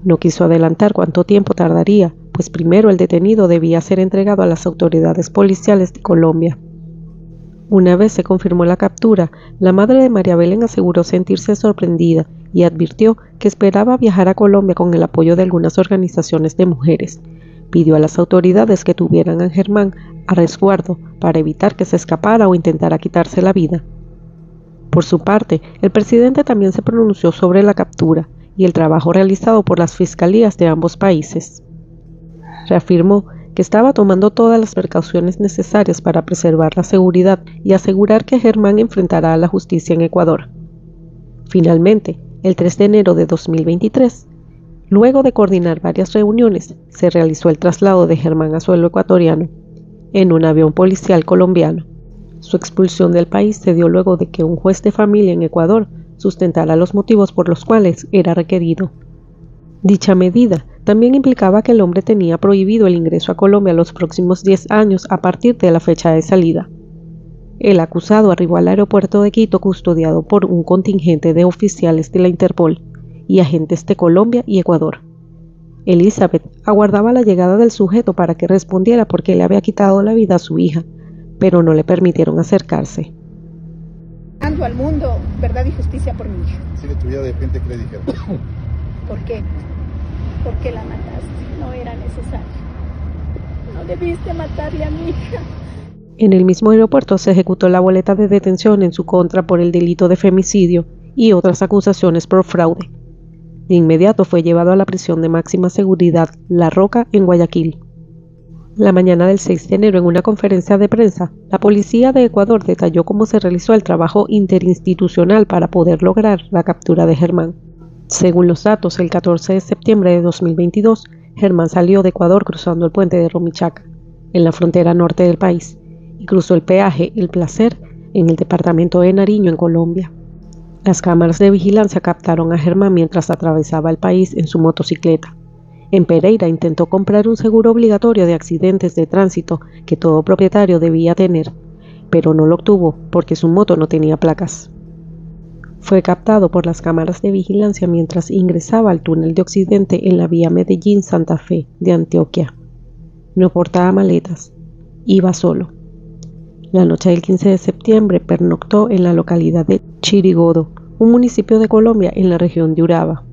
No quiso adelantar cuánto tiempo tardaría, pues primero el detenido debía ser entregado a las autoridades policiales de Colombia. Una vez se confirmó la captura, la madre de María Belén aseguró sentirse sorprendida y advirtió que esperaba viajar a Colombia con el apoyo de algunas organizaciones de mujeres. Pidió a las autoridades que tuvieran a Germán a resguardo para evitar que se escapara o intentara quitarse la vida. Por su parte, el presidente también se pronunció sobre la captura y el trabajo realizado por las fiscalías de ambos países. Reafirmó que estaba tomando todas las precauciones necesarias para preservar la seguridad y asegurar que Germán enfrentará a la justicia en Ecuador. Finalmente, el 3 de enero de 2023, luego de coordinar varias reuniones, se realizó el traslado de Germán a suelo ecuatoriano, en un avión policial colombiano. Su expulsión del país se dio luego de que un juez de familia en Ecuador sustentara los motivos por los cuales era requerido. Dicha medida también implicaba que el hombre tenía prohibido el ingreso a Colombia los próximos 10 años a partir de la fecha de salida. El acusado arribó al aeropuerto de Quito custodiado por un contingente de oficiales de la Interpol y agentes de Colombia y Ecuador. Elizabeth aguardaba la llegada del sujeto para que respondiera por qué le había quitado la vida a su hija, pero no le permitieron acercarse. Al mundo, verdad y justicia por mi hija. Si le tuviera de frente, ¿qué le dijeron? ¿Por qué? ¿Por qué la mataste? No era necesario. No debiste matarle a mi hija. En el mismo aeropuerto se ejecutó la boleta de detención en su contra por el delito de femicidio y otras acusaciones por fraude. De inmediato fue llevado a la prisión de máxima seguridad La Roca en Guayaquil. La mañana del 6 de enero, en una conferencia de prensa, la policía de Ecuador detalló cómo se realizó el trabajo interinstitucional para poder lograr la captura de Germán. Según los datos, el 14 de septiembre de 2022, Germán salió de Ecuador cruzando el puente de Rumichaca, en la frontera norte del país, y cruzó el peaje El Placer en el departamento de Nariño, en Colombia. Las cámaras de vigilancia captaron a Germán mientras atravesaba el país en su motocicleta. En Pereira intentó comprar un seguro obligatorio de accidentes de tránsito que todo propietario debía tener, pero no lo obtuvo porque su moto no tenía placas. Fue captado por las cámaras de vigilancia mientras ingresaba al túnel de Occidente en la vía Medellín-Santa Fe de Antioquia. No portaba maletas, iba solo. La noche del 15 de septiembre pernoctó en la localidad de Chirigodo, un municipio de Colombia en la región de Urabá,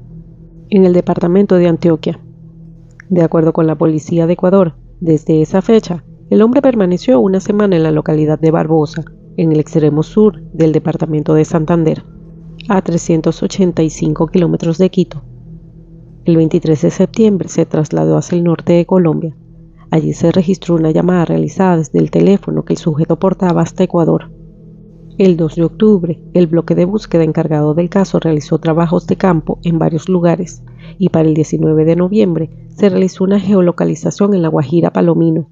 en el departamento de Antioquia. De acuerdo con la policía de Ecuador, desde esa fecha, el hombre permaneció una semana en la localidad de Barbosa, en el extremo sur del departamento de Santander, a 385 kilómetros de Quito. El 23 de septiembre se trasladó hacia el norte de Colombia. Allí se registró una llamada realizada desde el teléfono que el sujeto portaba hasta Ecuador. El 2 de octubre, el bloque de búsqueda encargado del caso realizó trabajos de campo en varios lugares y para el 19 de noviembre se realizó una geolocalización en La Guajira Palomino.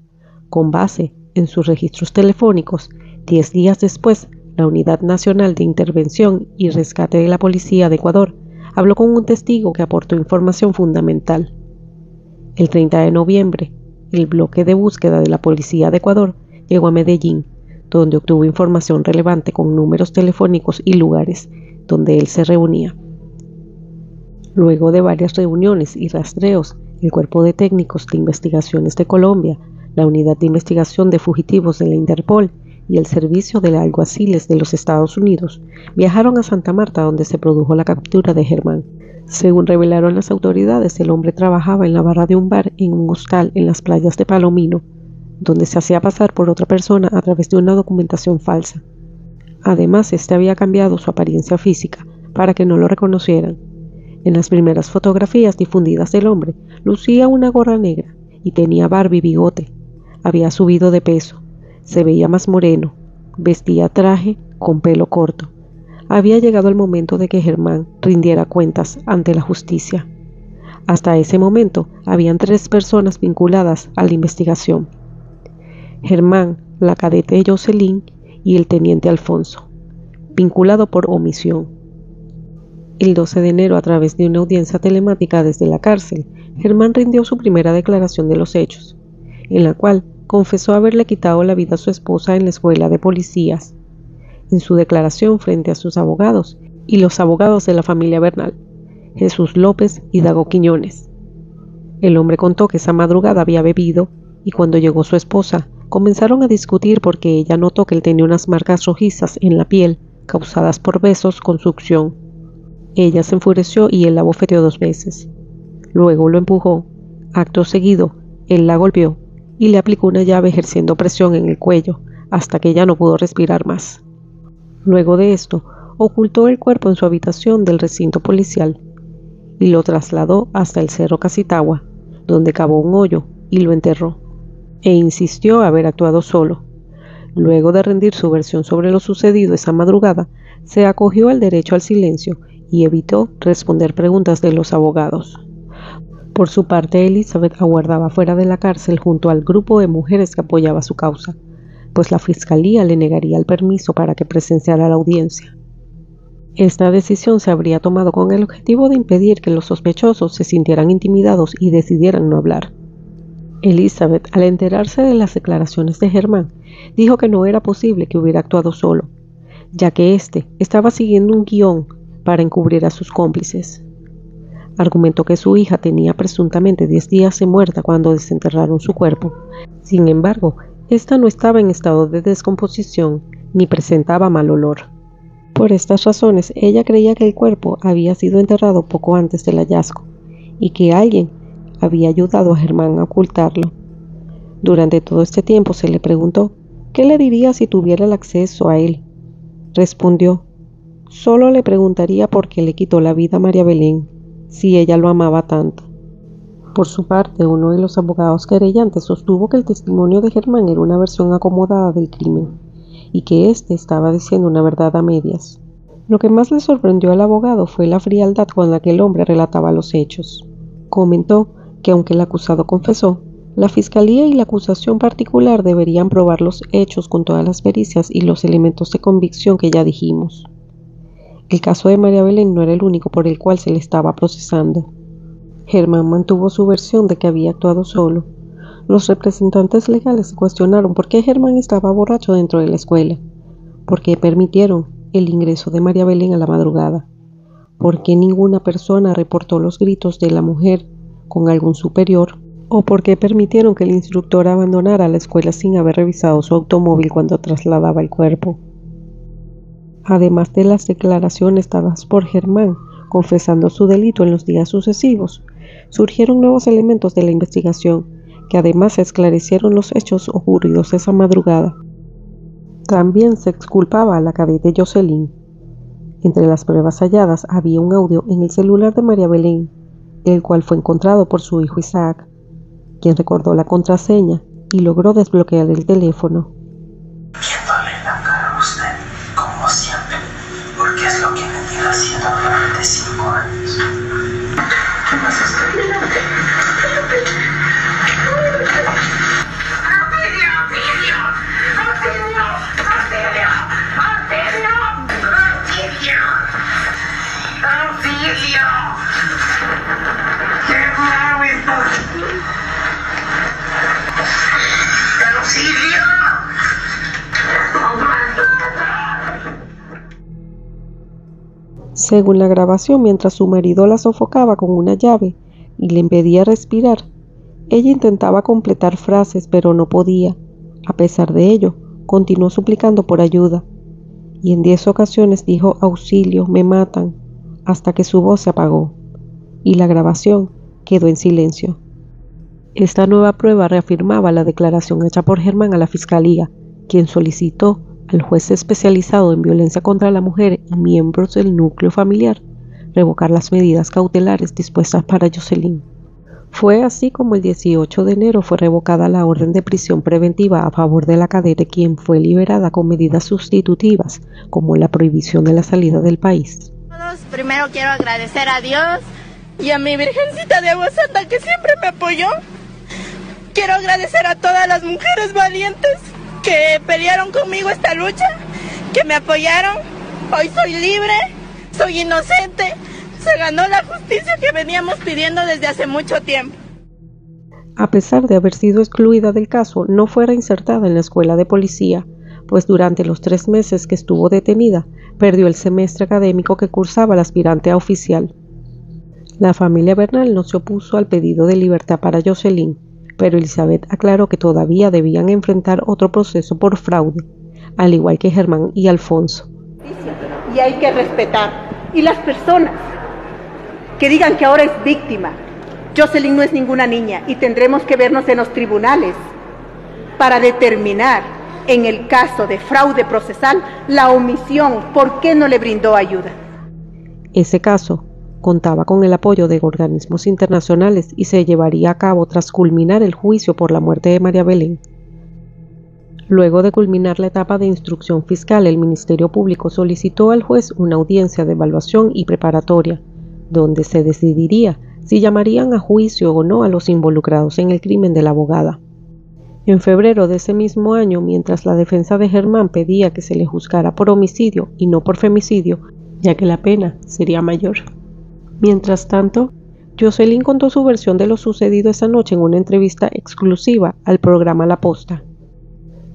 Con base en sus registros telefónicos, 10 días después, la Unidad Nacional de Intervención y Rescate de la Policía de Ecuador habló con un testigo que aportó información fundamental. El 30 de noviembre, el bloque de búsqueda de la Policía de Ecuador llegó a Medellín, donde obtuvo información relevante con números telefónicos y lugares donde él se reunía. Luego de varias reuniones y rastreos, el Cuerpo de Técnicos de Investigaciones de Colombia, la Unidad de Investigación de Fugitivos de la Interpol y el Servicio de Alguaciles de los Estados Unidos viajaron a Santa Marta, donde se produjo la captura de Germán. Según revelaron las autoridades, el hombre trabajaba en la barra de un bar en un hostal en las playas de Palomino, donde se hacía pasar por otra persona a través de una documentación falsa. Además, este había cambiado su apariencia física para que no lo reconocieran. En las primeras fotografías difundidas del hombre, lucía una gorra negra y tenía barba y bigote. Había subido de peso, se veía más moreno, vestía traje con pelo corto. Había llegado el momento de que Germán rindiera cuentas ante la justicia. Hasta ese momento, habían 3 personas vinculadas a la investigación: Germán, la cadete Jocelyn y el teniente Alfonso, vinculado por omisión. El 12 de enero, a través de una audiencia telemática desde la cárcel, Germán rindió su primera declaración de los hechos, en la cual confesó haberle quitado la vida a su esposa en la escuela de policías. En su declaración frente a sus abogados y los abogados de la familia Bernal, Jesús López y Dago Quiñones, el hombre contó que esa madrugada había bebido y cuando llegó su esposa, comenzaron a discutir porque ella notó que él tenía unas marcas rojizas en la piel causadas por besos con succión. Ella se enfureció y él la bofeteó 2 veces. Luego lo empujó. Acto seguido, él la golpeó y le aplicó una llave ejerciendo presión en el cuello hasta que ella no pudo respirar más. Luego de esto, ocultó el cuerpo en su habitación del recinto policial y lo trasladó hasta el Cerro Casitagua, donde cavó un hoyo y lo enterró, e insistió haber actuado solo. Luego de rendir su versión sobre lo sucedido esa madrugada, se acogió al derecho al silencio y evitó responder preguntas de los abogados. Por su parte, Elizabeth aguardaba fuera de la cárcel junto al grupo de mujeres que apoyaba su causa, pues la fiscalía le negaría el permiso para que presenciara la audiencia. Esta decisión se habría tomado con el objetivo de impedir que los sospechosos se sintieran intimidados y decidieran no hablar. Elizabeth, al enterarse de las declaraciones de Germán, dijo que no era posible que hubiera actuado solo, ya que éste estaba siguiendo un guión para encubrir a sus cómplices. Argumentó que su hija tenía presuntamente 10 días de muerta cuando desenterraron su cuerpo. Sin embargo, esta no estaba en estado de descomposición ni presentaba mal olor. Por estas razones, ella creía que el cuerpo había sido enterrado poco antes del hallazgo y que alguien había ayudado a Germán a ocultarlo. Durante todo este tiempo se le preguntó qué le diría si tuviera el acceso a él. Respondió: solo le preguntaría por qué le quitó la vida a María Belén, si ella lo amaba tanto. Por su parte, uno de los abogados querellantes sostuvo que el testimonio de Germán era una versión acomodada del crimen y que éste estaba diciendo una verdad a medias. Lo que más le sorprendió al abogado fue la frialdad con la que el hombre relataba los hechos. Comentó que aunque el acusado confesó, la fiscalía y la acusación particular deberían probar los hechos con todas las pericias y los elementos de convicción que ya dijimos. El caso de María Belén no era el único por el cual se le estaba procesando. Germán mantuvo su versión de que había actuado solo. Los representantes legales se cuestionaron por qué Germán estaba borracho dentro de la escuela, por qué permitieron el ingreso de María Belén a la madrugada. ¿Por qué ninguna persona reportó los gritos de la mujer con algún superior? ¿O por qué permitieron que el instructor abandonara la escuela sin haber revisado su automóvil cuando trasladaba el cuerpo? Además de las declaraciones dadas por Germán, confesando su delito en los días sucesivos, surgieron nuevos elementos de la investigación, que además esclarecieron los hechos ocurridos esa madrugada. También se exculpaba a la cadete Jocelyn. Entre las pruebas halladas había un audio en el celular de María Belén, el cual fue encontrado por su hijo Isaac, quien recordó la contraseña y logró desbloquear el teléfono. Viéndole la cara a usted, como siempre, porque es lo que me tiene haciendo durante 5 años. ¿Qué más usted? Según la grabación, mientras su marido la sofocaba con una llave y le impedía respirar, ella intentaba completar frases pero no podía. A pesar de ello, continuó suplicando por ayuda, y en 10 ocasiones dijo «auxilio, me matan», hasta que su voz se apagó, y la grabación quedó en silencio. Esta nueva prueba reafirmaba la declaración hecha por Germán a la Fiscalía, quien solicitó al juez especializado en violencia contra la mujer y miembros del núcleo familiar revocar las medidas cautelares dispuestas para Jocelyn. Fue así como el 18 de enero fue revocada la orden de prisión preventiva a favor de la cadete, quien fue liberada con medidas sustitutivas, como la prohibición de la salida del país. Primero quiero agradecer a Dios y a mi Virgencita de Agua Santa, que siempre me apoyó. Quiero agradecer a todas las mujeres valientes que pelearon conmigo esta lucha, que me apoyaron. Hoy soy libre, soy inocente, se ganó la justicia que veníamos pidiendo desde hace mucho tiempo. A pesar de haber sido excluida del caso, no fue reinsertada en la escuela de policía, pues durante los 3 meses que estuvo detenida, perdió el semestre académico que cursaba la aspirante a oficial. La familia Bernal no se opuso al pedido de libertad para Jocelyn, pero Elizabeth aclaró que todavía debían enfrentar otro proceso por fraude, al igual que Germán y Alfonso. Y hay que respetar. Y las personas que digan que ahora es víctima, Jocelyn no es ninguna niña y tendremos que vernos en los tribunales para determinar, en el caso de fraude procesal, la omisión, por qué no le brindó ayuda. Ese caso contaba con el apoyo de organismos internacionales y se llevaría a cabo tras culminar el juicio por la muerte de María Belén. Luego de culminar la etapa de instrucción fiscal, el Ministerio Público solicitó al juez una audiencia de evaluación y preparatoria, donde se decidiría si llamarían a juicio o no a los involucrados en el crimen de la abogada. En febrero de ese mismo año, mientras la defensa de Germán pedía que se le juzgara por homicidio y no por femicidio, ya que la pena sería mayor. Mientras tanto, Jocelyn contó su versión de lo sucedido esa noche en una entrevista exclusiva al programa La Posta.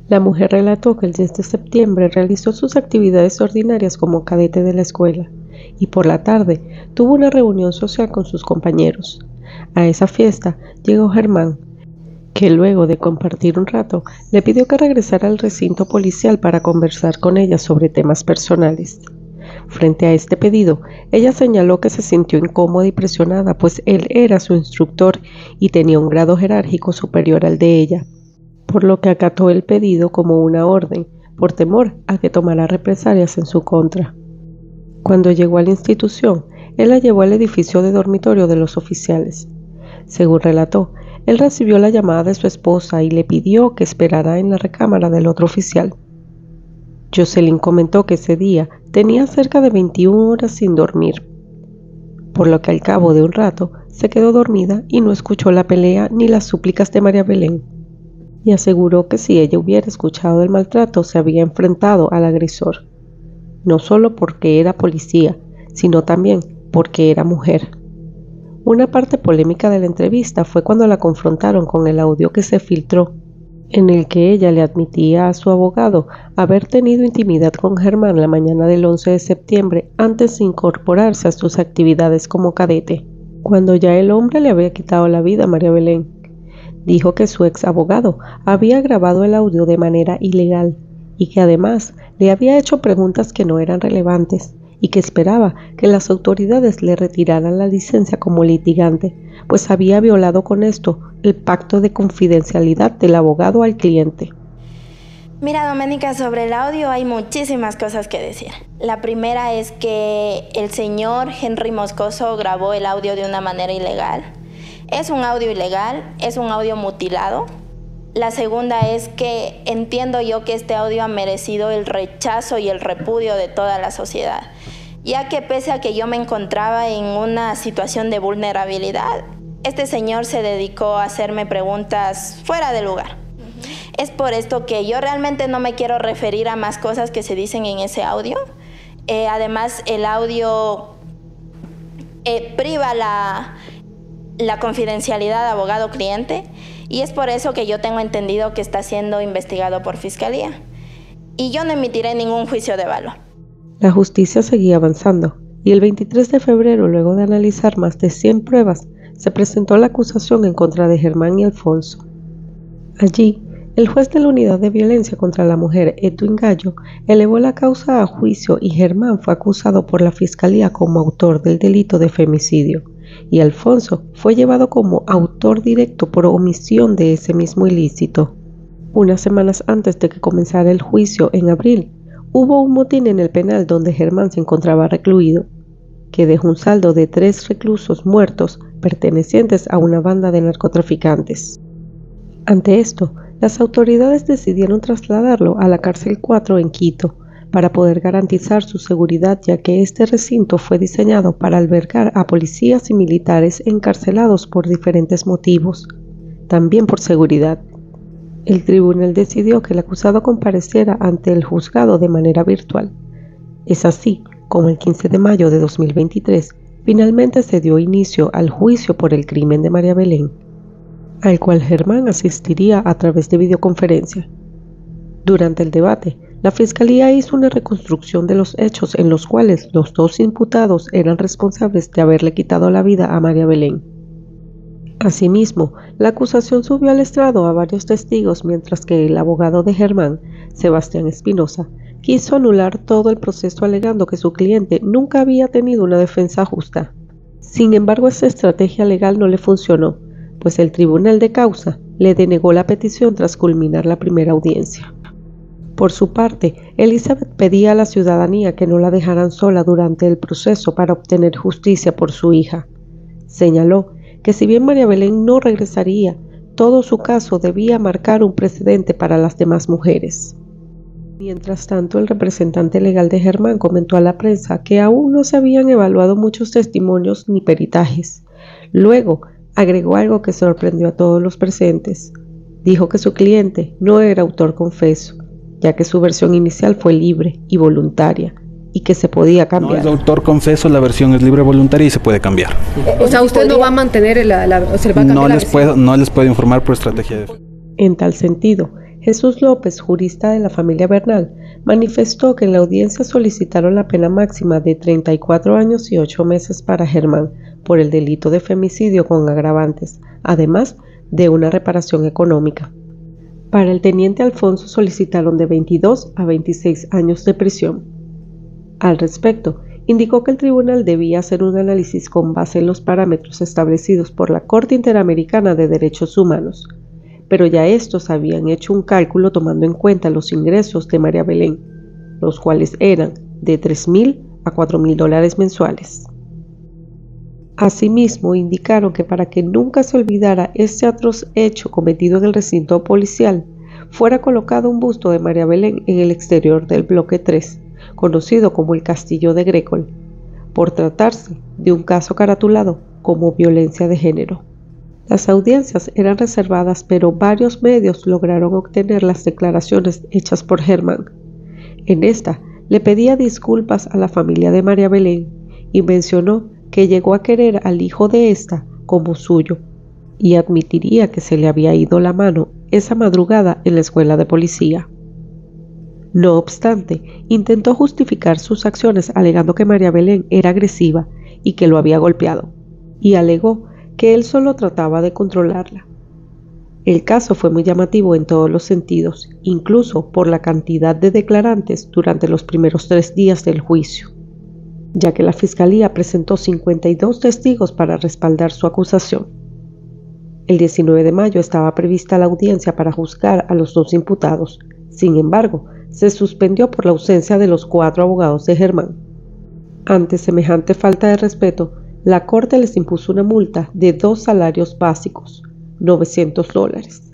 La mujer relató que el 10 de septiembre realizó sus actividades ordinarias como cadete de la escuela y por la tarde tuvo una reunión social con sus compañeros. A esa fiesta llegó Germán, que luego de compartir un rato le pidió que regresara al recinto policial para conversar con ella sobre temas personales. Frente a este pedido, ella señaló que se sintió incómoda y presionada, pues él era su instructor y tenía un grado jerárquico superior al de ella, por lo que acató el pedido como una orden, por temor a que tomara represalias en su contra. Cuando llegó a la institución, él la llevó al edificio de dormitorio de los oficiales. Según relató, él recibió la llamada de su esposa y le pidió que esperara en la recámara del otro oficial. Jocelyn comentó que ese día tenía cerca de 21 horas sin dormir, por lo que al cabo de un rato se quedó dormida y no escuchó la pelea ni las súplicas de María Belén, y aseguró que si ella hubiera escuchado el maltrato se había enfrentado al agresor, no solo porque era policía, sino también porque era mujer. Una parte polémica de la entrevista fue cuando la confrontaron con el audio que se filtró, en el que ella le admitía a su abogado haber tenido intimidad con Germán la mañana del 11 de septiembre antes de incorporarse a sus actividades como cadete, cuando ya el hombre le había quitado la vida a María Belén. Dijo que su ex abogado había grabado el audio de manera ilegal y que además le había hecho preguntas que no eran relevantes y que esperaba que las autoridades le retiraran la licencia como litigante, pues había violado con esto el pacto de confidencialidad del abogado al cliente. Mira, Doménica, sobre el audio hay muchísimas cosas que decir. La primera es que el señor Henry Moscoso grabó el audio de una manera ilegal. Es un audio ilegal, es un audio mutilado. La segunda es que entiendo yo que este audio ha merecido el rechazo y el repudio de toda la sociedad, ya que pese a que yo me encontraba en una situación de vulnerabilidad, este señor se dedicó a hacerme preguntas fuera de lugar. Es por esto que yo realmente no me quiero referir a más cosas que se dicen en ese audio. Además, el audio priva la confidencialidad de abogado-cliente, y es por eso que yo tengo entendido que está siendo investigado por Fiscalía. Y yo no emitiré ningún juicio de valor. La justicia seguía avanzando, y el 23 de febrero, luego de analizar más de 100 pruebas, se presentó la acusación en contra de Germán y Alfonso. Allí, el juez de la Unidad de Violencia contra la Mujer, Edwin Gallo, elevó la causa a juicio y Germán fue acusado por la Fiscalía como autor del delito de femicidio, y Alfonso fue llevado como autor directo por omisión de ese mismo ilícito. Unas semanas antes de que comenzara el juicio, en abril, hubo un motín en el penal donde Germán se encontraba recluido, que dejó un saldo de 3 reclusos muertos pertenecientes a una banda de narcotraficantes. Ante esto, las autoridades decidieron trasladarlo a la cárcel 4 en Quito para poder garantizar su seguridad, ya que este recinto fue diseñado para albergar a policías y militares encarcelados por diferentes motivos, también por seguridad. El tribunal decidió que el acusado compareciera ante el juzgado de manera virtual. Es así como el 15 de mayo de 2023 finalmente se dio inicio al juicio por el crimen de María Belén, al cual Germán asistiría a través de videoconferencia. Durante el debate, la Fiscalía hizo una reconstrucción de los hechos en los cuales los 2 imputados eran responsables de haberle quitado la vida a María Belén. Asimismo, la acusación subió al estrado a varios testigos, mientras que el abogado de Germán, Sebastián Espinosa, quiso anular todo el proceso alegando que su cliente nunca había tenido una defensa justa. Sin embargo, esta estrategia legal no le funcionó, pues el tribunal de causa le denegó la petición tras culminar la primera audiencia. Por su parte, Elizabeth pedía a la ciudadanía que no la dejaran sola durante el proceso para obtener justicia por su hija. Señaló que si bien María Belén no regresaría, todo su caso debía marcar un precedente para las demás mujeres. Mientras tanto, el representante legal de Germán comentó a la prensa que aún no se habían evaluado muchos testimonios ni peritajes. Luego, agregó algo que sorprendió a todos los presentes. Dijo que su cliente no era autor confeso, ya que su versión inicial fue libre y voluntaria, y que se podía cambiar. No es autor confeso, la versión es libre, voluntaria y se puede cambiar. O sea, usted no va a mantener se le va a cambiar no la les versión. no les puedo informar por estrategia de defensa. En tal sentido, Jesús López, jurista de la familia Bernal, manifestó que en la audiencia solicitaron la pena máxima de 34 años y 8 meses para Germán por el delito de femicidio con agravantes, además de una reparación económica. Para el teniente Alfonso solicitaron de 22 a 26 años de prisión. Al respecto, indicó que el tribunal debía hacer un análisis con base en los parámetros establecidos por la Corte Interamericana de Derechos Humanos, pero ya estos habían hecho un cálculo tomando en cuenta los ingresos de María Belén, los cuales eran de $3,000 a $4,000 mensuales. Asimismo, indicaron que para que nunca se olvidara este atroz hecho cometido en el recinto policial, fuera colocado un busto de María Belén en el exterior del bloque 3, conocido como el Castillo de Grécol, por tratarse de un caso caratulado como violencia de género. Las audiencias eran reservadas, pero varios medios lograron obtener las declaraciones hechas por Germán. En esta, le pedía disculpas a la familia de María Belén y mencionó que llegó a querer al hijo de esta como suyo y admitiría que se le había ido la mano esa madrugada en la escuela de policía. No obstante, intentó justificar sus acciones alegando que María Belén era agresiva y que lo había golpeado, y alegó que él solo trataba de controlarla. El caso fue muy llamativo en todos los sentidos, incluso por la cantidad de declarantes durante los primeros 3 días del juicio, ya que la fiscalía presentó 52 testigos para respaldar su acusación. El 19 de mayo estaba prevista la audiencia para juzgar a los 2 imputados. Sin embargo, se suspendió por la ausencia de los 4 abogados de Germán. Ante semejante falta de respeto, la Corte les impuso una multa de 2 salarios básicos, $900.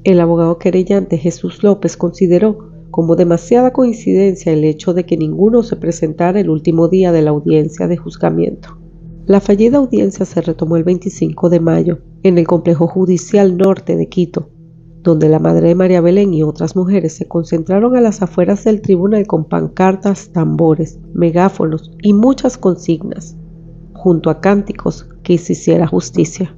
El abogado querellante Jesús López consideró como demasiada coincidencia el hecho de que ninguno se presentara el último día de la audiencia de juzgamiento. La fallida audiencia se retomó el 25 de mayo en el Complejo Judicial Norte de Quito, donde la madre de María Belén y otras mujeres se concentraron a las afueras del tribunal con pancartas, tambores, megáfonos y muchas consignas, junto a cánticos que se hiciera justicia.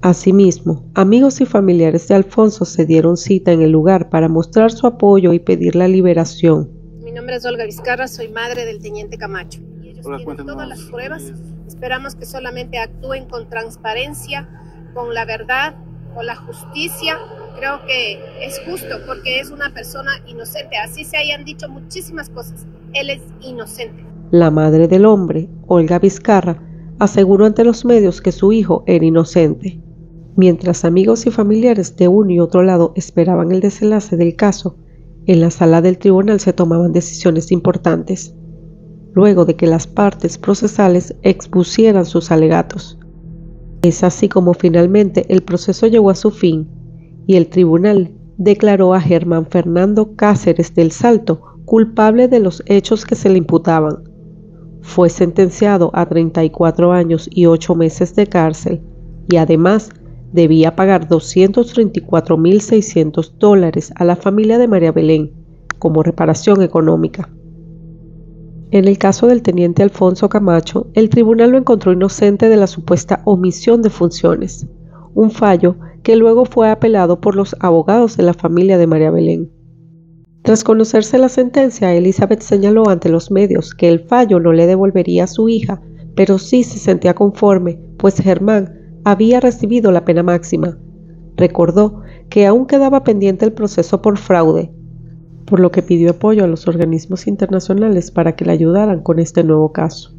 Asimismo, amigos y familiares de Alfonso se dieron cita en el lugar para mostrar su apoyo y pedir la liberación. Mi nombre es Olga Vizcarra, soy madre del teniente Camacho. Y ellos tienen todas las pruebas. Esperamos que solamente actúen con transparencia, con la verdad, con la justicia. Creo que es justo porque es una persona inocente. Así se hayan dicho muchísimas cosas. Él es inocente. La madre del hombre, Olga Vizcarra, aseguró ante los medios que su hijo era inocente. Mientras amigos y familiares de uno y otro lado esperaban el desenlace del caso, en la sala del tribunal se tomaban decisiones importantes, luego de que las partes procesales expusieran sus alegatos. Es así como finalmente el proceso llegó a su fin y el tribunal declaró a Germán Fernando Cáceres del Salto culpable de los hechos que se le imputaban. Fue sentenciado a 34 años y 8 meses de cárcel y además debía pagar $234.600 a la familia de María Belén como reparación económica. En el caso del teniente Alfonso Camacho, el tribunal lo encontró inocente de la supuesta omisión de funciones, un fallo que luego fue apelado por los abogados de la familia de María Belén. Tras conocerse la sentencia, Elizabeth señaló ante los medios que el fallo no le devolvería a su hija, pero sí se sentía conforme, pues Germán había recibido la pena máxima. Recordó que aún quedaba pendiente el proceso por fraude, por lo que pidió apoyo a los organismos internacionales para que le ayudaran con este nuevo caso.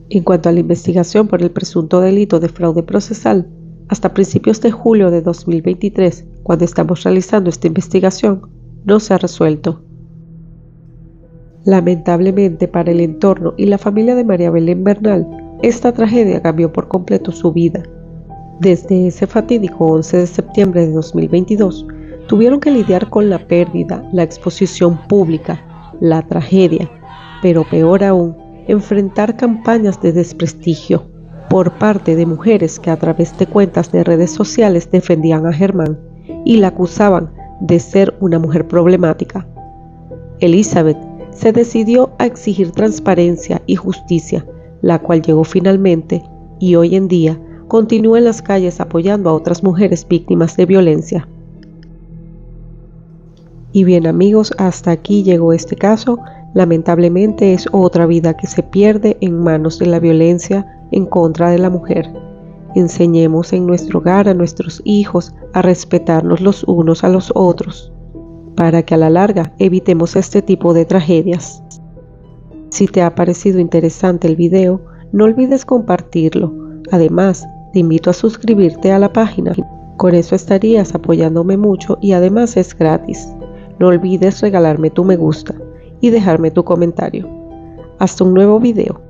En cuanto a la investigación por el presunto delito de fraude procesal, hasta principios de julio de 2023, cuando estamos realizando esta investigación, no se ha resuelto. Lamentablemente para el entorno y la familia de María Belén Bernal, esta tragedia cambió por completo su vida. Desde ese fatídico 11 de septiembre de 2022, tuvieron que lidiar con la pérdida, la exposición pública, la tragedia, pero peor aún, enfrentar campañas de desprestigio por parte de mujeres que a través de cuentas de redes sociales defendían a Germán y la acusaban de ser una mujer problemática. Elizabeth se decidió a exigir transparencia y justicia, la cual llegó finalmente y hoy en día continúa en las calles apoyando a otras mujeres víctimas de violencia. Y bien amigos, hasta aquí llegó este caso. Lamentablemente es otra vida que se pierde en manos de la violencia en contra de la mujer. Enseñemos en nuestro hogar a nuestros hijos a respetarnos los unos a los otros, para que a la larga evitemos este tipo de tragedias. Si te ha parecido interesante el video, no olvides compartirlo. Además, te invito a suscribirte a la página. Con eso estarías apoyándome mucho y además es gratis. No olvides regalarme tu me gusta y dejarme tu comentario. Hasta un nuevo video.